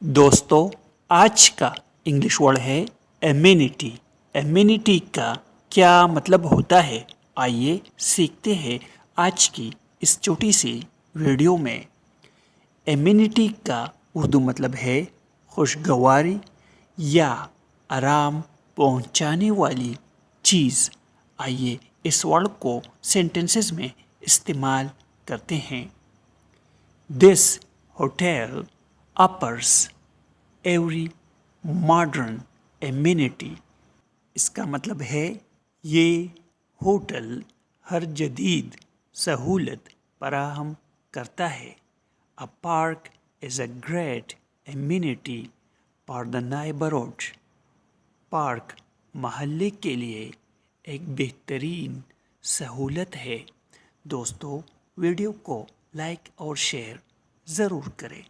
दोस्तों, आज का इंग्लिश वर्ड है एमेनिटी। एमेनिटी का क्या मतलब होता है, आइए सीखते हैं आज की इस छोटी सी वीडियो में। एमेनिटी का उर्दू मतलब है खुशगवारी या आराम पहुंचाने वाली चीज़। आइए इस वर्ड को सेंटेंसेस में इस्तेमाल करते हैं। This hotel offers every modern amenity। इसका मतलब है ये होटल हर जदीद सहूलत फराहम करता है। A park is a great amenity for the neighborhood। Park महल्ले के लिए एक बेहतरीन सहूलत है। दोस्तों, वीडियो को लाइक और शेयर ज़रूर करें।